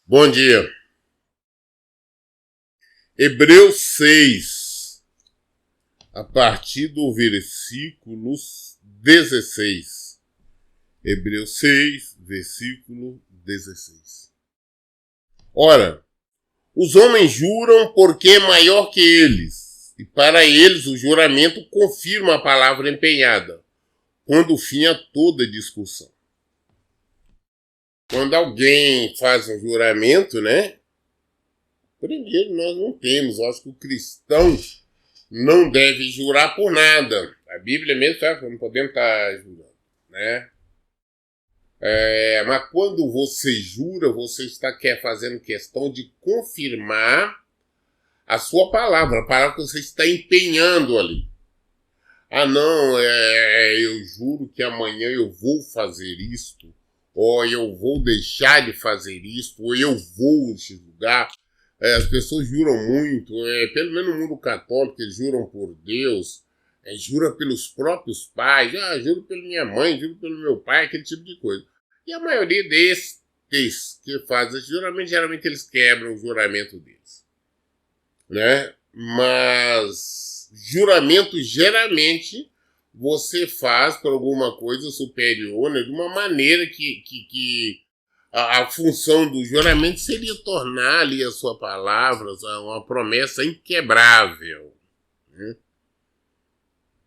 Bom dia. Hebreus 6, a partir do versículo 16. Hebreus 6, versículo 16. Ora, os homens juram porque é maior que eles, e para eles o juramento confirma a palavra empenhada, pondo fim a toda discussão. Quando alguém faz um juramento, né? Primeiro, nós não temos, eu acho que o cristão não deve jurar por nada. A Bíblia mesmo fala que não podemos estar jurando, né? Mas quando você jura, você quer fazendo questão de confirmar a sua palavra, a palavra que você está empenhando ali. Ah, não, eu juro que amanhã eu vou fazer isto, ou eu vou deixar de fazer isto, ou eu vou nesse lugar. As pessoas juram muito, pelo menos no mundo católico, eles juram por Deus, jura pelos próprios pais, juro pela minha mãe, juro pelo meu pai, aquele tipo de coisa. E a maioria desses que fazem esse juramento, geralmente eles quebram o juramento deles, né? Mas juramento, geralmente, você faz por alguma coisa superior, né? De uma maneira que a função do juramento seria tornar ali a sua palavra uma promessa inquebrável, né?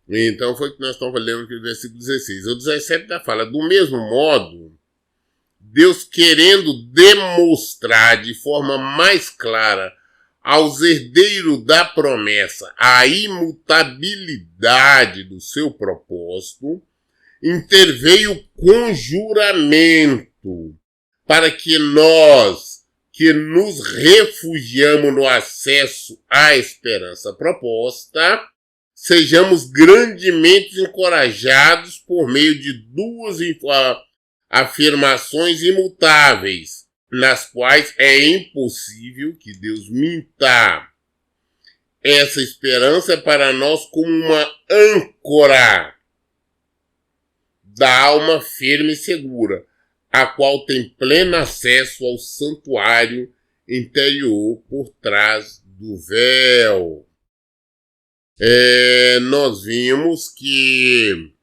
Então foi o que nós estamos lendo aqui no versículo 16. O 17 da fala, do mesmo modo, Deus querendo demonstrar de forma mais clara aos herdeiros da promessa a imutabilidade do seu propósito, interveio com juramento, para que nós, que nos refugiamos no acesso à esperança proposta, sejamos grandemente encorajados por meio de duas afirmações imutáveis, nas quais é impossível que Deus minta. Essa esperança é para nós como uma âncora da alma firme e segura, a qual tem pleno acesso ao santuário interior por trás do véu. Nós vimos que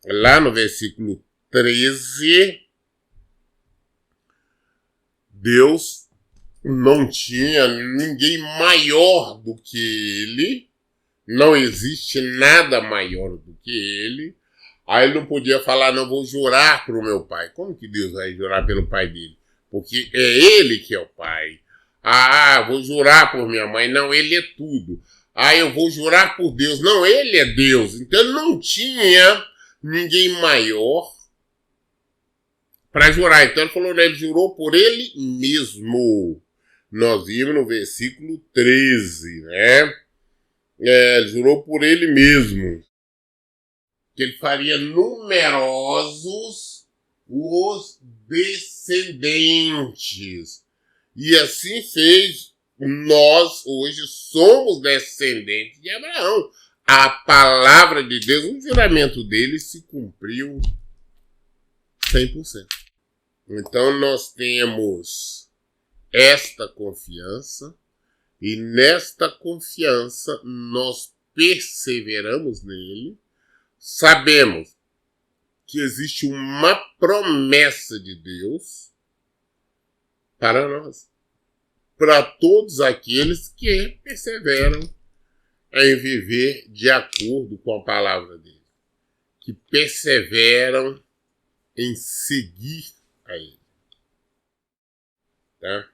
lá no versículo 13, Deus não tinha ninguém maior do que ele, não existe nada maior do que ele. Aí ele não podia falar, não, vou jurar para o meu pai. Como que Deus vai jurar pelo pai dele? Porque é ele que é o pai. Vou jurar por minha mãe. Não, ele é tudo. Eu vou jurar por Deus. Não, ele é Deus. Então ele não tinha ninguém maior para jurar. Então ele falou, ele jurou por ele mesmo. Nós vimos no versículo 13, né? Ele jurou por ele mesmo, que ele faria numerosos os descendentes. E assim fez. Nós hoje somos descendentes de Abraão. A palavra de Deus, o juramento dele se cumpriu 100%. Então nós temos esta confiança, e nesta confiança nós perseveramos nele. Sabemos que existe uma promessa de Deus para nós, para todos aqueles que perseveram em viver de acordo com a palavra dele, que perseveram em seguir a ele. Tá?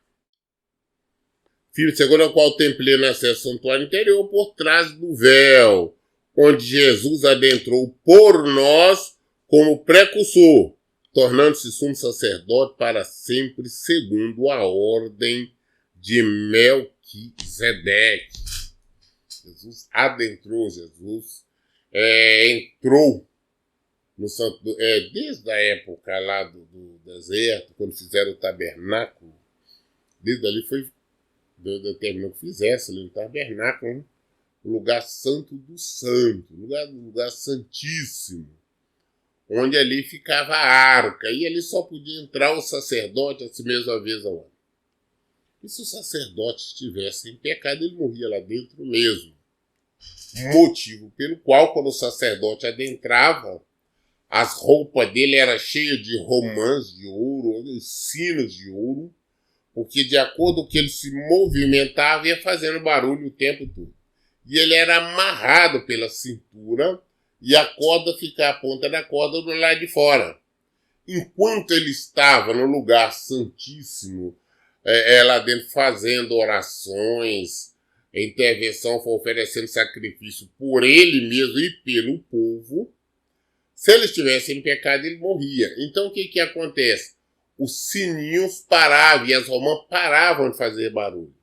Filho, segundo a qual tem pleno acesso ao santuário interior por trás do véu, onde Jesus adentrou por nós como precursor, tornando-se sumo sacerdote para sempre, segundo a ordem de Melquisedeque. Jesus adentrou, Jesus entrou no santo, desde a época lá do deserto, quando fizeram o tabernáculo, desde ali foi determinou que fizesse ali no tabernáculo, né? O lugar santo do santo, lugar santíssimo, onde ali ficava a arca, e ali só podia entrar o sacerdote assim mesmo uma vez ao ano. E se o sacerdote estivesse em pecado, ele morria lá dentro mesmo. Motivo pelo qual, quando o sacerdote adentrava, as roupas dele eram cheias de romãs de ouro, sinos de ouro, porque de acordo com que ele se movimentava, ia fazendo barulho o tempo todo. E ele era amarrado pela cintura e a ponta da corda do lado de fora. Enquanto ele estava no lugar santíssimo, lá dentro fazendo orações, intervenção, foi oferecendo sacrifício por ele mesmo e pelo povo, se ele estivesse em pecado, ele morria. Então o que acontece? Os sininhos paravam e as romãs paravam de fazer barulho.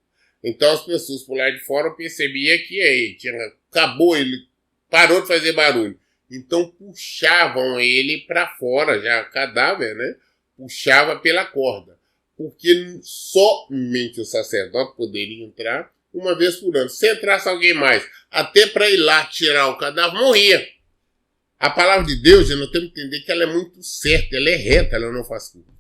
Então as pessoas por lá de fora percebiam que acabou, ele parou de fazer barulho. Então puxavam ele para fora, já cadáver, né? Puxava pela corda. Porque somente o sacerdote poderia entrar uma vez por ano. Se entrasse alguém mais, até para ir lá tirar o cadáver, morria. A palavra de Deus, nós temos que entender que ela é muito certa, ela é reta, ela não faz curva.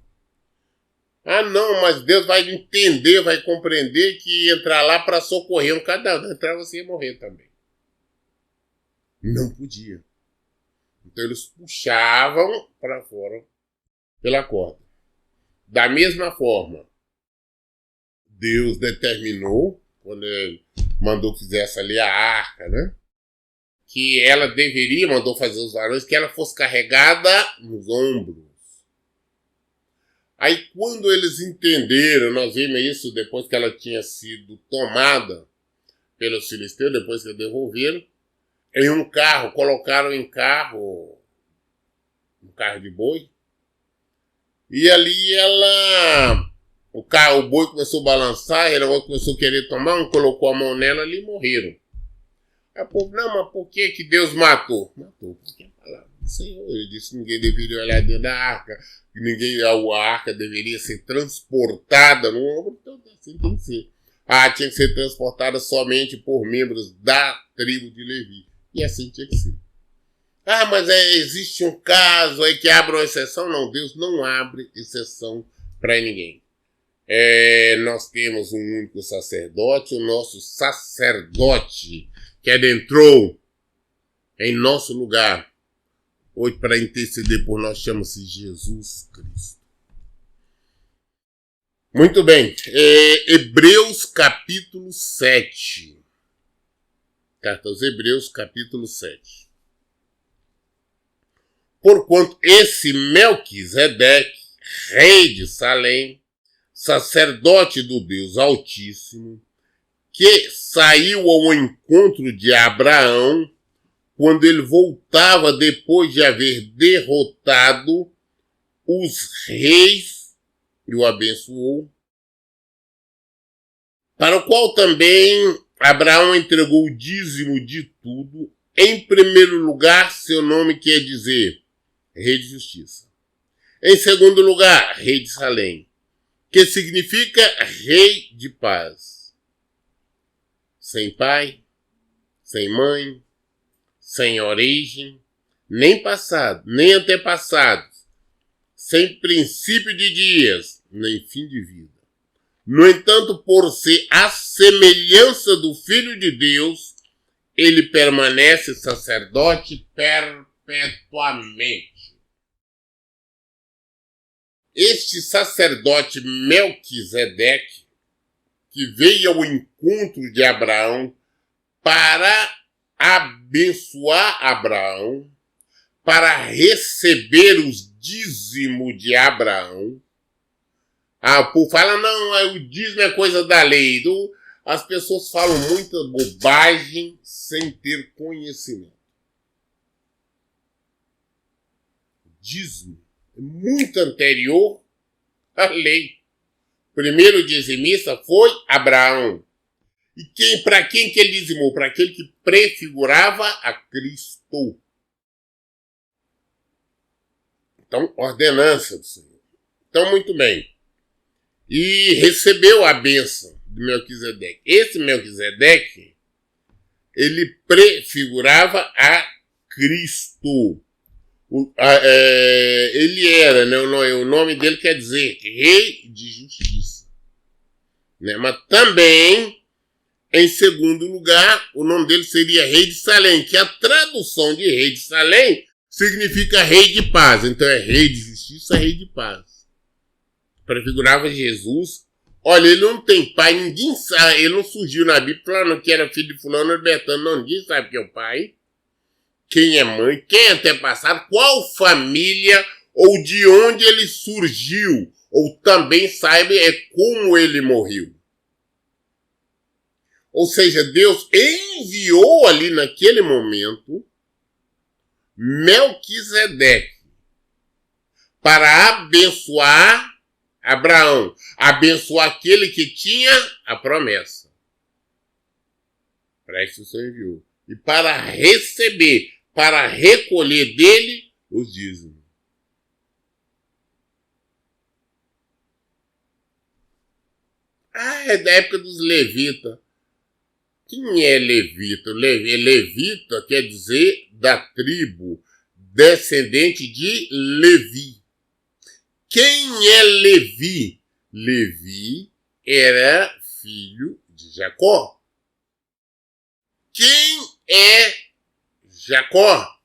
Ah, não, mas Deus vai entender, vai compreender que entrar lá para socorrer um cadáver. Entrar você ia morrer também. Não podia. Então eles puxavam para fora pela corda. Da mesma forma, Deus determinou, quando ele mandou que fizesse ali a arca, né? Que ela mandou fazer os varões, que ela fosse carregada nos ombros. Aí quando eles entenderam, nós vimos isso depois que ela tinha sido tomada pelos filisteus, depois que devolveram, em um carro, colocaram um carro de boi, e ali o boi começou a balançar, ela começou a querer tomar, um colocou a mão nela ali e morreram. Aí o povo, não, mas por que Deus matou? Matou, porque a palavra do Senhor, ele disse que ninguém deveria olhar dentro da arca, que a arca deveria ser transportada no ombro, então assim tem que ser. Tinha que ser transportada somente por membros da tribo de Levi. E assim tinha que ser. Mas existe um caso aí que abre uma exceção? Não, Deus não abre exceção para ninguém. Nós temos um único sacerdote, o nosso sacerdote que adentrou em nosso lugar, hoje para interceder por nós, chama-se Jesus Cristo. Muito bem, Hebreus capítulo 7. Carta aos Hebreus capítulo 7. Porquanto esse Melquisedeque, rei de Salém, sacerdote do Deus Altíssimo, que saiu ao encontro de Abraão quando ele voltava depois de haver derrotado os reis e o abençoou, para o qual também Abraão entregou o dízimo de tudo, em primeiro lugar seu nome quer dizer Rei de Justiça, em segundo lugar Rei de Salém, que significa Rei de Paz. Sem pai, sem mãe, sem origem, nem passado, nem antepassado, sem princípio de dias, nem fim de vida. No entanto, por ser a semelhança do Filho de Deus, ele permanece sacerdote perpetuamente. Este sacerdote Melquisedeque, que veio ao encontro de Abraão para abençoar Abraão, para receber os dízimos de Abraão. O povo fala, não, o dízimo é coisa da lei. As pessoas falam muita bobagem sem ter conhecimento. O dízimo é muito anterior à lei. O primeiro dizimista foi Abraão. E para quem que ele dizimou? Para aquele que prefigurava a Cristo. Então, ordenança do Senhor. Então, muito bem. E recebeu a bênção de Melquisedeque. Esse Melquisedeque, ele prefigurava a Cristo. Ele era, né, o nome dele quer dizer Rei de Justiça. né? Mas também, em segundo lugar, o nome dele seria Rei de Salém, que a tradução de Rei de Salém significa Rei de Paz. Então é Rei de Justiça, Rei de Paz. Prefigurava Jesus. Olha, ele não tem pai, ninguém sabe, ele não surgiu na Bíblia falando que era filho de fulano libertando, não, ninguém sabe quem é o pai, quem é mãe, quem é antepassado, qual família ou de onde ele surgiu, ou também saiba como ele morreu. Ou seja, Deus enviou ali naquele momento Melquisedeque para abençoar Abraão, abençoar aquele que tinha a promessa. Para isso o Senhor enviou. E para receber, para recolher dele os dízimos. É da época dos levitas. Quem é levita? Levita quer dizer da tribo descendente de Levi. Quem é Levi? Levi era filho de Jacó. Quem é Jacó?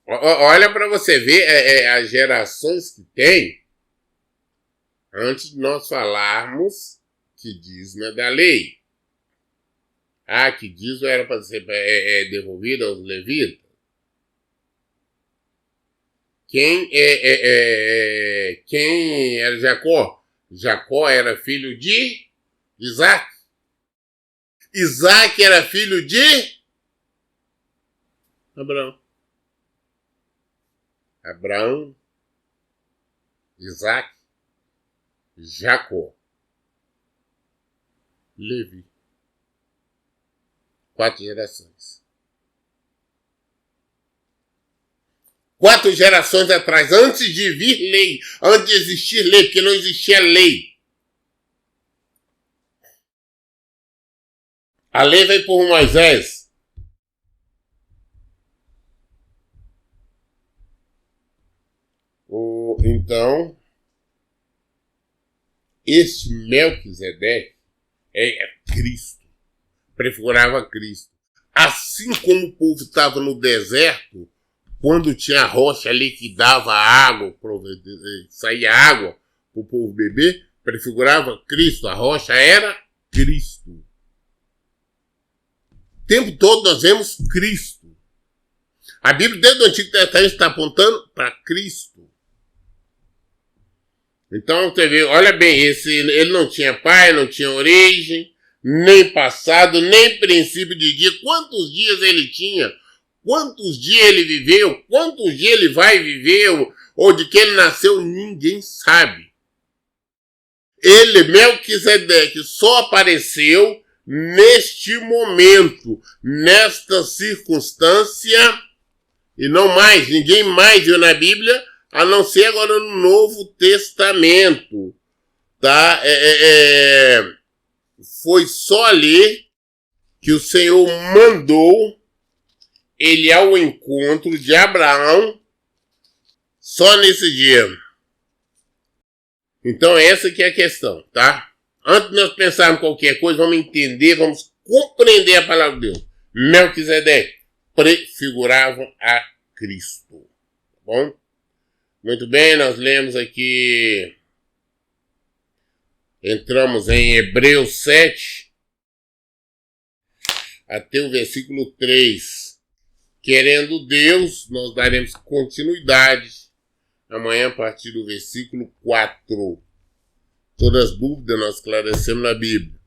Olha para você ver as gerações que tem antes de nós falarmos que dízimo é da lei. Que dízimo era para ser devolvido aos levitas. Quem era Jacó? Jacó era filho de Isaac. Isaac era filho de Abraão. Abraão, Isaac, Jacó, Levi. 4 gerações. 4 gerações atrás, antes de vir lei, antes de existir lei, porque não existia lei. A lei veio por Moisés. Então, este Melquisedeque é Cristo. Prefigurava Cristo. Assim como o povo estava no deserto, quando tinha a rocha ali que dava água, saía água para o povo beber, prefigurava Cristo. A rocha era Cristo. O tempo todo nós vemos Cristo. A Bíblia, desde o Antigo Testamento, está apontando para Cristo. Então, você vê, olha bem, ele não tinha pai, não tinha origem, nem passado, nem princípio de dia. Quantos dias ele tinha? Quantos dias ele viveu? Quantos dias ele vai viver? Ou de que ele nasceu? Ninguém sabe. Ele, Melquisedeque, só apareceu neste momento, nesta circunstância, e não mais, ninguém mais viu na Bíblia, a não ser agora no Novo Testamento, tá? Foi só ali que o Senhor mandou ele ao encontro de Abraão, só nesse dia. Então essa que é a questão, tá? Antes de nós pensarmos em qualquer coisa, vamos entender, vamos compreender a palavra de Deus. Melquisedeque prefigurava a Cristo, tá bom? Muito bem, nós lemos aqui, entramos em Hebreus 7, até o versículo 3. Querendo Deus, nós daremos continuidade amanhã a partir do versículo 4. Todas as dúvidas nós esclarecemos na Bíblia.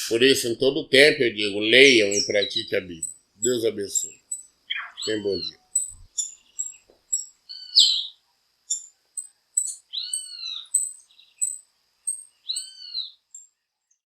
Por isso, em todo tempo eu digo, leiam e pratiquem a Bíblia. Deus abençoe. Tenha bom dia.